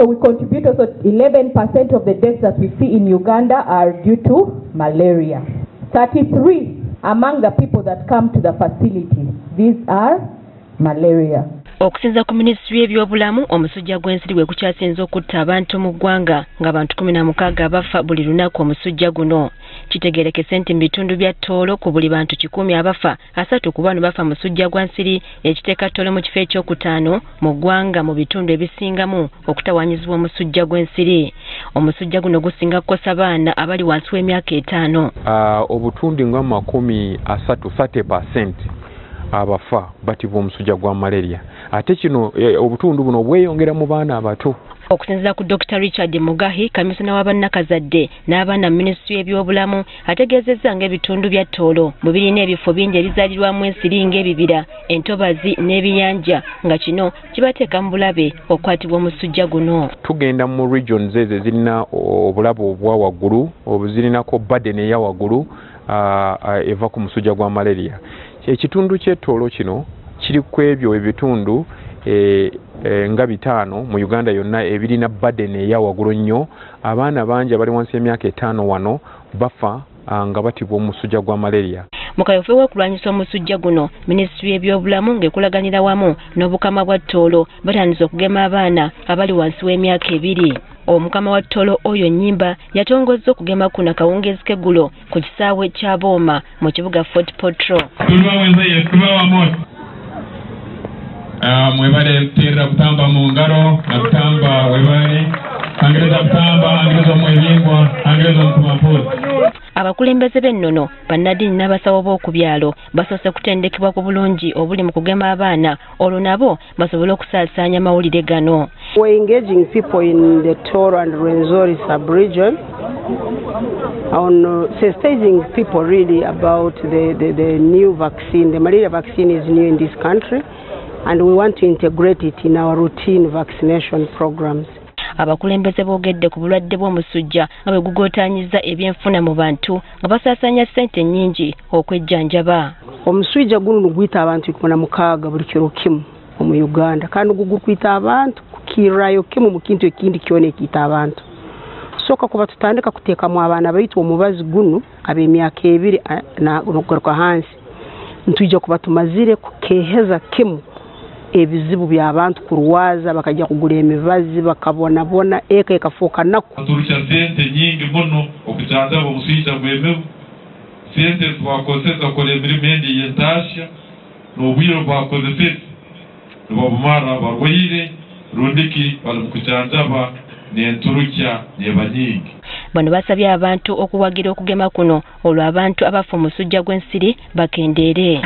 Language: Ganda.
So we contribute also 11% of the deaths that we see in Uganda are due to malaria. 33 among the people that come to the facility, these are malaria. Okusinza ku Minisitule y'ebyobulamu omusujja gw'ensiri gwe kukyasinze okutta abantu mu ggwanga ng'abantu 16 bafa buli lunaku omusujja guno. Kitegeerekese nti mu bitundu bya Tooro ku buli bantu 100 abafa 3 ku bano bafa musujja gwa nsiri, ekiteeka Tooro mu kifo ekyokutaano mu ggwanga mu bitundu ebisingamu okutawaanyizibwa omusujja gw'ensiri. Omusujja guno gusinga kukosa baana abali wansi w'emyaka 5. Obutundu nga 30% abafa batibwa omusujja gwa malaria. Ate kino obutundu buno bweyongera mu baana abato. Okusinziira ku Dr. Richard Mugahi, kamisona w'abannakazadde n'abaana mu Minisitule y'ebyobulamu, ategeezezza ng'ebitundu bya Tooro bwe birina ebifo bingi ebizaalirwamu ensiri ng'ebibira, entobazi n'ebiyanja, nga kino kibateeka mu bulabe okukwatibwa omusujja guno. Tugenda mu regions ezo ezirina obulabe obwa waggulu, obuzirinako burden eya waggulu eva ku musujja gwa malaria. Ekitundu ky'e Tooro kino kiri ku ebyo ebitundu nga 5 mu Uganda yonna ebirina burden eya waggulu nnyo. Abaana bangi abali wansi y'emyaka 5 wano bafa nga batibwa omusujja gwa malaria. Mu kaweefube w'okulwanyisa omusujja guno, Minisitule y'ebyobulamu ng'ekulaganira wamu n'obukama bwa Tooro batandise okugema abaana abali wansi w'emyaka 2. Omukama wa Tooro oyo Nnyimba yatongozza okugema kuno akawungeezi k'eggulo ku kisaawe kya Booma mu kibuga Fort Portal. Mwebale terra kutamba mu ngalo na kutamba webale angereza kutamba angereza mwebingwa angereza mkumampoli. Abakulembeze b'ennono bannaddiini n'abasawo b'oku byalo basoose kutendekebwa ku bulungi obuli mu kugema abaana olwo nabo basobole okusaasaanya mawulire gano. We're engaging people in the Tooro and Rwenzori sub-region on sensitizing people really about the new vaccine. The malaria vaccine is new in this country and we want to integrate it in our routine vaccination programs. Abakulembeze boogedde ku bulwadde bw'omusujja nga bwe gugootaanyiza ebyenfuna mu bantu nga basaasaanya ssente nnyingi okwejjanjaba. Omusujja guno gwita abantu 16 buli kiro kimu mu Uganda kandi gugwita abantu kukirayo kimu mu kintu ekindi kyona ekiyita abantu. Soka kuba tutandika kuteekamu abaana baitu omubazi guno ab'emyaka 2 n'okugaruka hansi ntujja kuba tumazire kukeheza kimu ebizibu by'abantu kurwaza bakajja kugula emibazi bakabonabona eka ekafuuka naku. Turusha sente nyingi muno okujanjaba omusujja gw'emibu. Sente twakozesa kola emirimu endi y'entaasya n'obwire bwakozesesi nibabumara abarwaire rundiki bali mu kujanjaba n'enturukya n'eba nyingi. Bano basabye abantu okuwagira okugema kuno olwo abantu abafa omusujja gw'ensiri bakendeere.